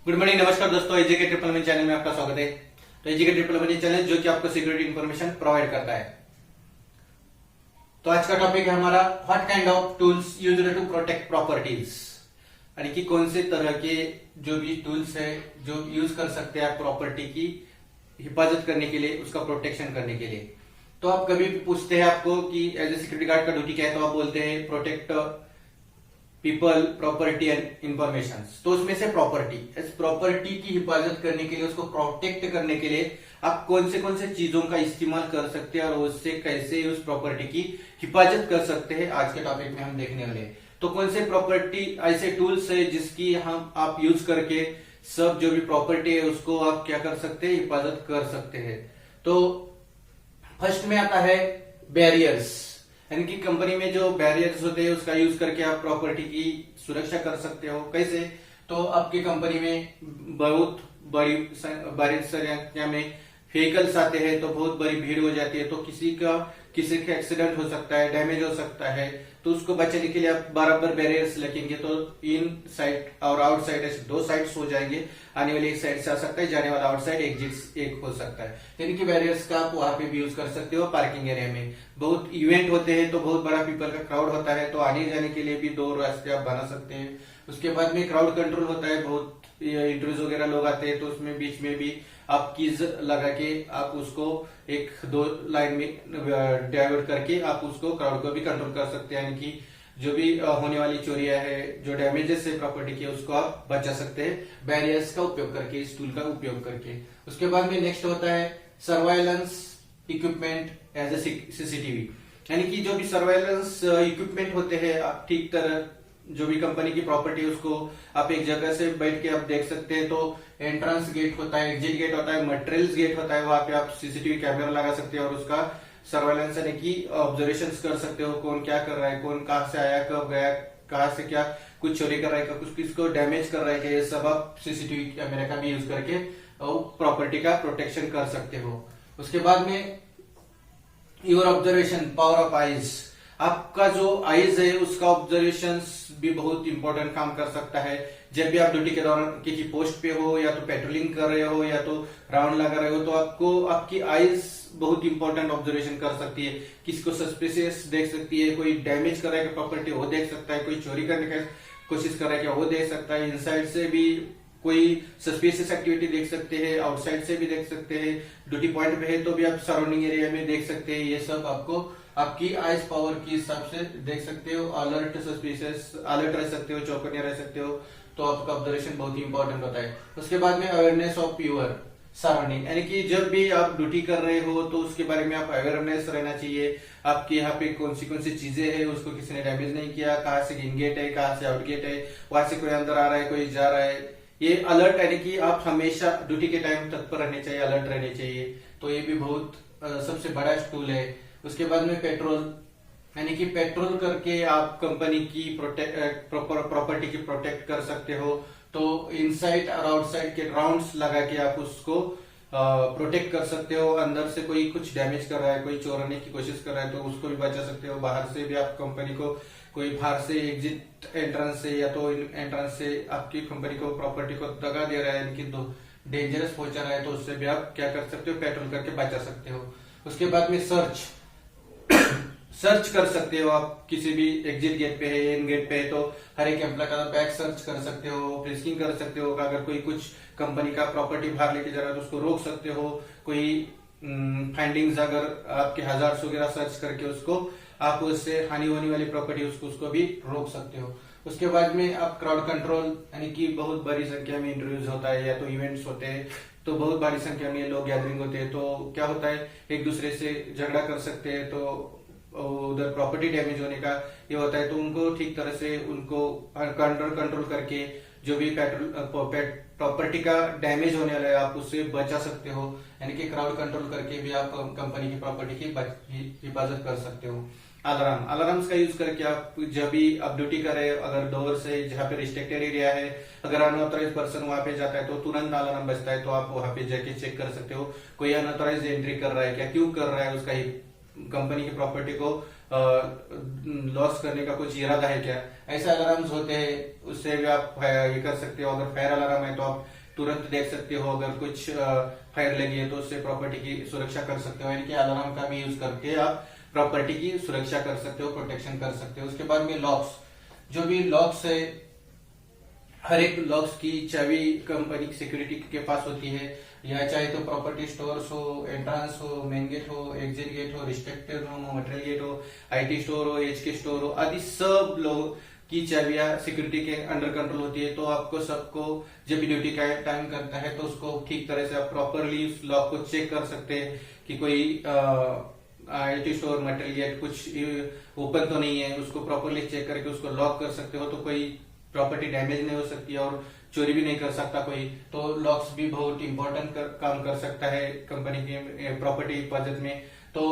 Good morning, नमस्कार दोस्तों। एजीके triple one channel में आपका स्वागत है। तो एजीके ट्रिपल वन चैनल जो कि आपको सिक्योरिटी इंफॉर्मेशन प्रोवाइड करता है। तो आज का टॉपिक है हमारा what kind of tools used to protect properties, यानी कि कौन से तरह के जो भी टूल्स है जो यूज कर सकते हैं आप प्रॉपर्टी की हिफाजत करने के लिए, उसका प्रोटेक्शन करने के लिए। तो आप कभी भी पूछते हैं आपको कि एज ए सिक्योरिटी गार्ड का ड्यूटी क्या है, तो आप बोलते हैं protect people, property and information. तो उसमें से प्रॉपर्टी, इस प्रॉपर्टी की हिफाजत करने के लिए, उसको प्रोटेक्ट करने के लिए आप कौन से चीजों का इस्तेमाल कर सकते हैं और उससे कैसे उस प्रॉपर्टी की हिफाजत कर सकते हैं, आज के टॉपिक में हम देखने वाले हैं। तो कौन से प्रॉपर्टी ऐसे टूल्स है जिसकी हम आप यूज करके सब जो भी प्रॉपर्टी है उसको आप क्या कर सकते हैं, हिफाजत कर सकते हैं। तो फर्स्ट में आता है बैरियर्स, यानी कि कंपनी में जो बैरियर्स होते हैं उसका यूज करके आप प्रॉपर्टी की सुरक्षा कर सकते हो। कैसे? तो आपकी कंपनी में बहुत बड़ी संख्या में व्हीकल्स आते हैं, तो बहुत बड़ी भीड़ हो जाती है, तो किसी का एक्सीडेंट हो सकता है, डैमेज हो सकता है। तो उसको बचाने के लिए आप बराबर बैरियर्स लगेंगे, तो इन साइड और आउट साइड ऐसे दो साइड्स हो जाएंगे। आने वाले एक साइड से आ सकता है, जाने वाला आउट साइड एग्जिट एक हो सकता है। यानी कि बैरियर्स का आप वहां पे भी यूज कर सकते हो। पार्किंग एरिया में बहुत इवेंट होते हैं, तो बहुत बड़ा पीपल का क्राउड होता है, तो आने जाने के लिए भी दो रास्ते आप बना सकते हैं। उसके बाद में क्राउड कंट्रोल होता है, बहुत इंटरव्यूज वगैरह लोग आते हैं, तो उसमें बीच में भी आप कीज लगा के आप उसको एक दो लाइन में डाइवर्ट करके आप उसको क्राउड को भी कंट्रोल कर सकते हैं। यानी कि जो भी होने वाली चोरियां है, जो डैमेजेस है प्रॉपर्टी के, उसको आप बचा सकते हैं बैरियर्स का उपयोग करके, इस टूल का उपयोग करके। उसके बाद में नेक्स्ट होता है surveillance equipment as a CCTV, यानी कि जो भी सर्वाइलेंस इक्विपमेंट होते हैं, आप ठीक तरह जो भी कंपनी की प्रॉपर्टी है उसको आप एक जगह से बैठ के आप देख सकते हैं। तो एंट्रेंस गेट होता है, एग्जिट गेट होता है, मटेरियल्स गेट होता है, वहां पे आप सीसीटीवी कैमरा लगा सकते हैं और उसका सर्वेलेंस यानी कि ऑब्जर्वेशन कर सकते हो, कौन क्या कर रहा है, कौन कहाँ से आया, कब गया, कहाँ से क्या कुछ चोरी कर रहा है, कुछ किसको डैमेज कर रहा है, ये सब आप सीसीटीवी कैमरे का भी यूज करके प्रॉपर्टी का प्रोटेक्शन कर सकते हो। उसके बाद में your observation power of eyes, आपका जो आईज है उसका ऑब्जर्वेशन भी बहुत इंपॉर्टेंट काम कर सकता है। जब भी आप ड्यूटी के दौरान किसी पोस्ट पे हो, या तो पेट्रोलिंग कर रहे हो, या तो राउंड लगा रहे हो, तो आपको आपकी आईज बहुत इंपॉर्टेंट ऑब्जर्वेशन कर सकती है। किसको सस्पिशियस देख सकती है, कोई डैमेज कर रहा है प्रॉपर्टी वो देख सकता है, कोई चोरी करने की कोशिश कर रहा है क्या वो देख सकता है, इनसाइड से भी कोई सस्पिशियस एक्टिविटी देख सकते हैं, आउटसाइड से भी देख सकते हैं, ड्यूटी पॉइंट पे है तो भी आप सराउंडिंग एरिया में देख सकते हैं। ये सब आपको आपकी आइज पावर के हिसाब से देख सकते हो। अलर्ट सस्पिशियस अलर्ट रह सकते हो, चौकन्ने रह सकते हो, तो आपका ऑब्जर्वेशन बहुत ही इंपॉर्टेंट होता है। उसके बाद में अवेयरनेस ऑफ योर सराउंडिंग, यानी कि जब भी आप ड्यूटी कर रहे हो तो उसके बारे में आप अवेयरनेस रहना चाहिए। आपके यहाँ पे कौन सी चीजें हैं, उसको किसी ने डैमेज नहीं किया, कहाँ से इन गेट है, कहाँ से आउट गेट है, वहां से कोई अंदर आ रहा है, कोई जा रहा है। ये अलर्ट यानी कि आप हमेशा ड्यूटी के टाइम तत्पर रहने चाहिए, अलर्ट रहने चाहिए। तो ये भी बहुत सबसे बड़ा टूल है। उसके बाद में पेट्रोल, यानी कि पेट्रोल करके आप कंपनी की प्रॉपर्टी की प्रोटेक्ट कर सकते हो। तो इनसाइड और आउटसाइड के राउंड्स लगा के आप उसको प्रोटेक्ट कर सकते हो। अंदर से कोई कुछ डैमेज कर रहा है, कोई चोरने की कोशिश कर रहा है, तो उसको भी बचा सकते हो। बाहर से भी आप कंपनी को कोई बाहर से एग्जिट एंट्रेंस से या तो एंट्रेंस से आपकी कंपनी को प्रॉपर्टी को दगा दे रहा है, यानी कि डेंजरस पहुंचा रहा है, तो उससे भी आप क्या कर सकते हो, पेट्रोल करके बचा सकते हो। उसके बाद में सर्च कर सकते हो। आप किसी भी एग्जिट गेट पे है, इन गेट पे है, तो हर एक एम्प्लॉय का बैग सर्च कर सकते हो, फ्रिस्किंग कर सकते हो। अगर कोई कुछ कंपनी का प्रॉपर्टी बाहर लेके जा रहा है तो उसको रोक सकते हो। कोई फाइंडिंग्स अगर आपके हजार्ड्स वगैरह सर्च करके उसको आप उससे हानि होने वाली प्रॉपर्टी उसको भी रोक सकते हो। उसके बाद में आप क्राउड कंट्रोल, यानी कि बहुत बड़ी संख्या में इंटरव्यूज होता है या तो इवेंट्स होते हैं, तो बहुत बड़ी संख्या में लोग गैदरिंग होते हैं, तो क्या होता है एक दूसरे से झगड़ा कर सकते हैं, तो उधर प्रॉपर्टी डैमेज होने का ये होता है। तो उनको ठीक तरह से उनको कंट्रोल करके जो भी प्रॉपर्टी का डैमेज होने वाला है आप उससे बचा सकते हो। यानी कि क्राउड कंट्रोल करके भी आप कंपनी की प्रॉपर्टी की हिफाजत कर सकते हो। अलार्म्स का यूज करके आप जब भी आप ड्यूटी कर रहे हो, अगर डोर से जहाँ पे रिस्ट्रिक्टेड एरिया है, अगर अनऑथराइज पर्सन वहां पे जाता है तो तुरंत अलार्म बजता है, तो आप वहां पे जाके चेक कर सकते हो कोई अनऑथराइज एंट्री कर रहा है क्या, क्यों कर रहा है, उसका कंपनी की प्रॉपर्टी को लॉस करने का कुछ इरादा है क्या। ऐसे अलार्म्स होते हैं, उससे भी आप ये कर सकते हो। अगर फायर अलार्म है तो आप तुरंत देख सकते हो, अगर कुछ फायर लगी है तो उससे प्रॉपर्टी की सुरक्षा कर सकते हो। यानी कि अलार्म का भी यूज करके आप प्रॉपर्टी की सुरक्षा कर सकते हो, प्रोटेक्शन कर सकते हो। उसके बाद में लॉक्स, जो भी लॉक्स है, हर एक लॉक्स की चाबी कंपनी की सिक्योरिटी के पास होती है। या चाहे तो प्रॉपर्टी स्टोर्स हो, एंट्रांस हो, मेन गेट हो, एग्जिट गेट हो, रिस्ट्रिक्टेड रूम हो, मटेरियल गेट हो, आईटी स्टोर हो, एचके स्टोर हो, आदि सब लोग की चाबियां सिक्योरिटी के अंडर कंट्रोल होती है। तो आपको सबको जब भी ड्यूटी का टाइम करता है तो उसको ठीक तरह से आप प्रॉपरली उस लॉक को चेक कर सकते हैं कि कोई आईटी स्टोर, मटेरियल गेट कुछ ओपन तो नहीं है। उसको प्रॉपरली चेक करके उसको लॉक कर सकते हो, तो कोई प्रॉपर्टी डैमेज नहीं हो सकती है और चोरी भी नहीं कर सकता कोई। तो लॉक्स भी बहुत इंपॉर्टेंट काम कर सकता है कंपनी की प्रॉपर्टी हिफाजत में। तो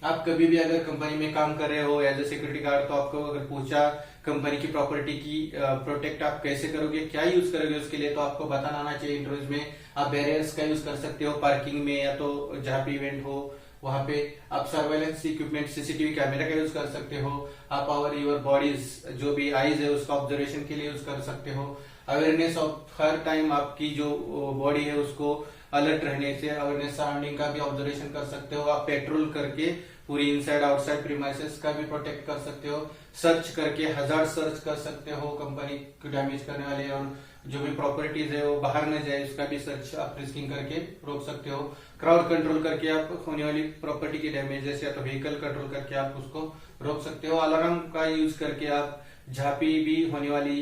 आप कभी भी अगर कंपनी में काम कर रहे हो एज ए सिक्योरिटी गार्ड, तो आपको अगर पूछा कंपनी की प्रॉपर्टी की प्रोटेक्ट आप कैसे करोगे, क्या यूज करोगे उसके लिए, तो आपको बताना आना चाहिए इंटरव्यूज में। आप बैरियर्स का यूज कर सकते हो पार्किंग में, या तो जहां पे इवेंट हो वहां पे आप सर्वेलेंस इक्विपमेंट, सीसीटीवी कैमरा का यूज कर सकते हो। आप योर बॉडीज, जो भी आईज है उसका ऑब्जर्वेशन के लिए यूज कर सकते हो। अवेयरनेस ऑफ हर टाइम आपकी जो बॉडी है उसको अलर्ट रहने से अवेयरनेस सराउंडिंग का भी ऑब्जर्वेशन कर सकते हो। आप पेट्रोल करके पूरी इनसाइड आउटसाइड प्रीमाइसेस का भी प्रोटेक्ट कर सकते हो। सर्च करके हजार्ड सर्च कर सकते हो कंपनी को डैमेज करने वाले, और जो भी प्रॉपर्टीज है वो बाहर न जाए उसका भी सर्च आप रिस्किंग करके रोक सकते हो। क्राउड कंट्रोल करके आप होने वाली प्रॉपर्टी की डैमेजेस या तो व्हीकल कंट्रोल करके आप उसको रोक सकते हो। अलार्म का यूज करके आप जहां भी होने वाली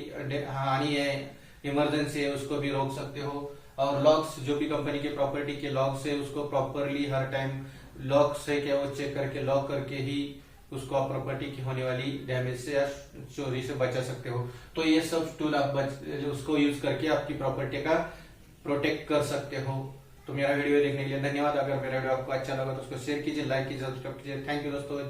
हानि है, इमरजेंसी है, उसको भी रोक सकते हो। और लॉक्स, जो भी कंपनी के प्रॉपर्टी के लॉक्स है उसको प्रॉपरली हर टाइम लॉक से क्या वो चेक करके लॉक करके ही उसको आप प्रॉपर्टी की होने वाली डैमेज से या चोरी से बचा सकते हो। तो ये सब टूल आप उसको यूज करके आपकी प्रॉपर्टी का प्रोटेक्ट कर सकते हो। तो मेरा वीडियो देखने के लिए धन्यवाद। अगर मेरा वीडियो आपको अच्छा लगा तो उसको शेयर कीजिए, लाइक कीजिए, सब्सक्राइब कीजिए। थैंक यू दोस्तों।